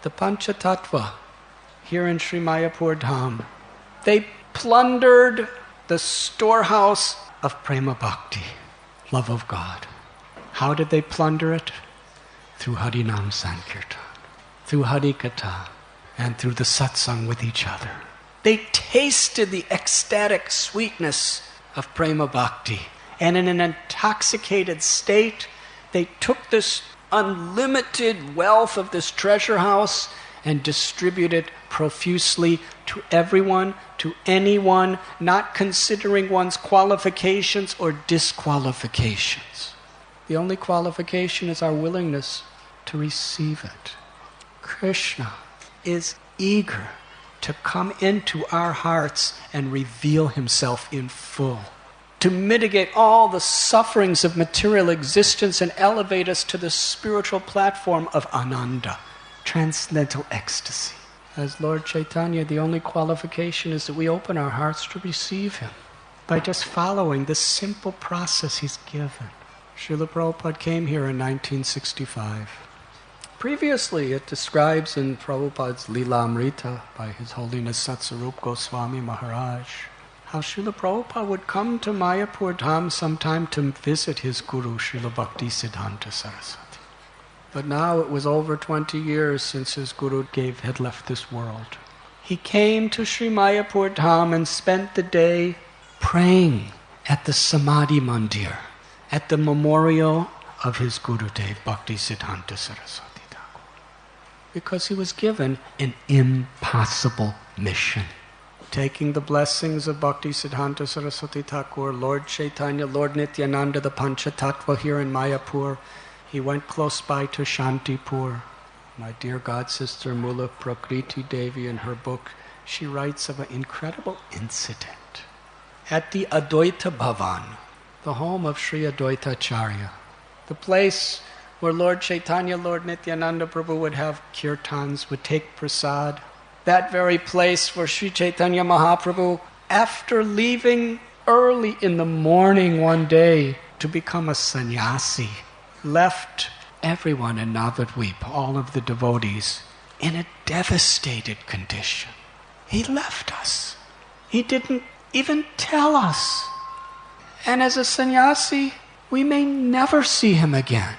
the Panchatattva, here in Sri Mayapur Dham, they plundered the storehouse of Prema Bhakti, love of God. How did they plunder it? Through Harinam Sankirtan, through Harikatha, and through the satsang with each other. They tasted the ecstatic sweetness of Prema Bhakti, and in an intoxicated state, they took this unlimited wealth of this treasure house and distributed profusely to everyone, to anyone, not considering one's qualifications or disqualifications. The only qualification is our willingness to receive it. Krishna is eager to come into our hearts and reveal himself in full, to mitigate all the sufferings of material existence and elevate us to the spiritual platform of Ananda, transcendental ecstasy. As Lord Chaitanya, the only qualification is that we open our hearts to receive him by just following this simple process he's given. Srila Prabhupada came here in 1965. Previously, it describes in Prabhupada's Lila Amrita by His Holiness Satsarup Goswami Maharaj how Srila Prabhupada would come to Mayapur Dham sometime to visit his guru, Srila Bhakti Siddhanta Saraswati. But now it was over 20 years since his guru had left this world. He came to Sri Mayapur Dham and spent the day praying at the Samadhi Mandir, at the memorial of his Gurudev, Bhakti Siddhanta Saraswati Thakur, because he was given an impossible mission. Taking the blessings of Bhakti Siddhanta Saraswati Thakur, Lord Chaitanya, Lord Nityananda, the Panchatattva here in Mayapur, he went close by to Shantipur. My dear god sister Mula Prakriti Devi, in her book, she writes of an incredible incident. At the Advaita Bhavan, the home of Sri Advaita Acharya, the place where Lord Chaitanya, Lord Nityananda Prabhu would have kirtans, would take prasad, that very place where Shri Chaitanya Mahaprabhu, after leaving early in the morning one day to become a sannyasi, left everyone in Navadwip, all of the devotees, in a devastated condition. He left us. He didn't even tell us. And as a sannyasi, we may never see him again.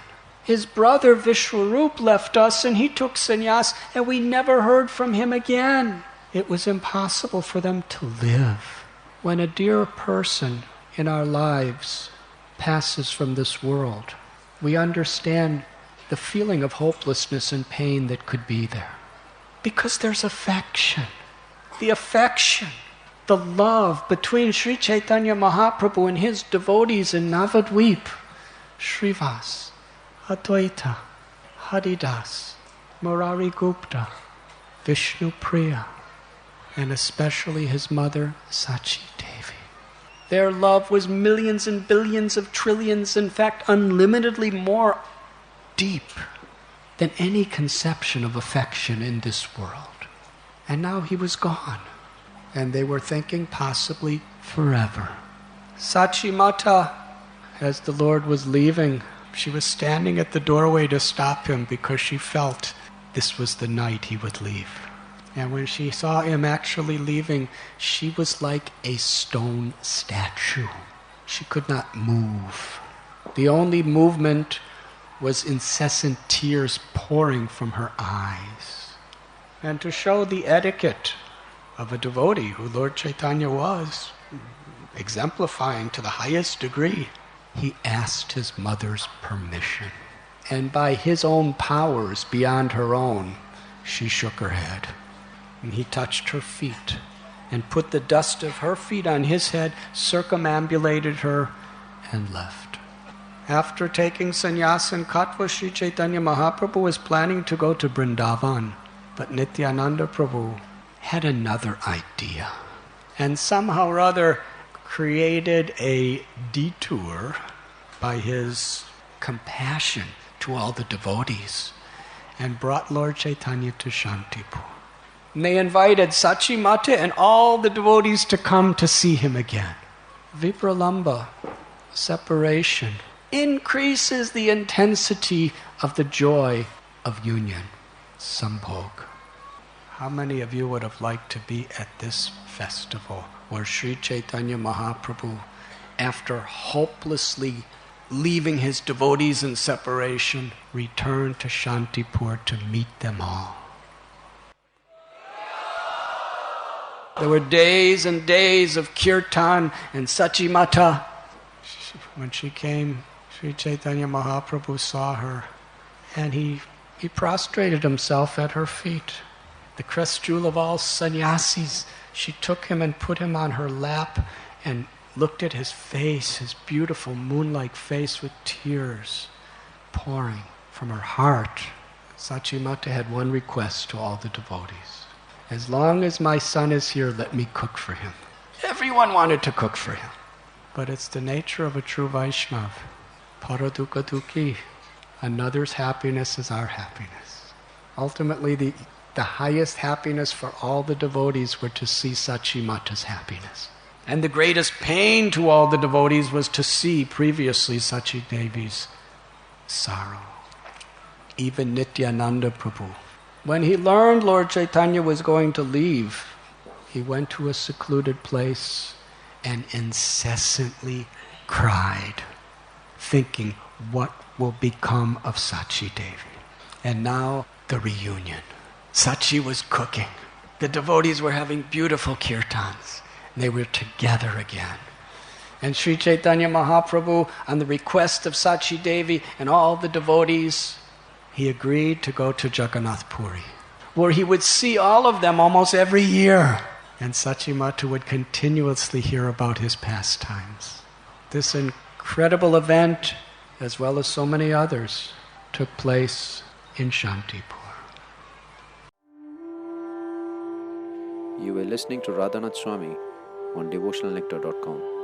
His brother Vishwarup left us and he took sannyas, and we never heard from him again. It was impossible for them to live. When a dear person in our lives passes from this world, we understand the feeling of hopelessness and pain that could be there. Because there's affection. The affection, the love between Shri Chaitanya Mahaprabhu and his devotees in Navadwip, Srivasa, Advaita, Haridas, Murari Gupta, Vishnu Priya, and especially his mother, Sachi Devi. Their love was millions and billions of trillions, in fact, unlimitedly more deep than any conception of affection in this world. And now he was gone, and they were thinking possibly forever. Sachi Mata, as the Lord was leaving, she was standing at the doorway to stop him because she felt this was the night he would leave. And when she saw him actually leaving, she was like a stone statue. She could not move. The only movement was incessant tears pouring from her eyes. And to show the etiquette of a devotee who Lord Chaitanya was, exemplifying to the highest degree, he asked his mother's permission. And by his own powers beyond her own, she shook her head. And he touched her feet and put the dust of her feet on his head, circumambulated her, and left. After taking sannyas and katva, Shri Chaitanya Mahaprabhu was planning to go to Vrindavan, but Nityananda Prabhu had another idea, and somehow or other created a detour by his compassion to all the devotees and brought Lord Chaitanya to Shantipur. And they invited Sachi Mata and all the devotees to come to see him again. Vipralamba, separation, increases the intensity of the joy of union. Sambhog. How many of you would have liked to be at this festival where Shri Chaitanya Mahaprabhu, after hopelessly leaving his devotees in separation, returned to Shantipur to meet them all? There were days and days of kirtan and Sachi Mata. When she came, Shri Chaitanya Mahaprabhu saw her, and he prostrated himself at her feet. The crest jewel of all sannyasis, she took him and put him on her lap and looked at his face, his beautiful moon-like face with tears pouring from her heart. Sachi Mata had one request to all the devotees. As long as my son is here, let me cook for him. Everyone wanted to cook for him. But it's the nature of a true Vaishnav. Paradukha dukhi. Another's happiness is our happiness. Ultimately, the highest happiness for all the devotees were to see Sachi Mata's happiness. And the greatest pain to all the devotees was to see previously Sachi Devi's sorrow. Even Nityananda Prabhu. When he learned Lord Chaitanya was going to leave, he went to a secluded place and incessantly cried, thinking, what will become of Sachi Devi? And now the reunion. Sachi was cooking. The devotees were having beautiful kirtans. They were together again. And Shri Chaitanya Mahaprabhu, on the request of Sachi Devi and all the devotees, he agreed to go to Jagannath Puri, where he would see all of them almost every year. And Sachi Mata would continuously hear about his pastimes. This incredible event, as well as so many others, took place in Shantipur. You were listening to Radhanath Swami on devotionalnectar.com.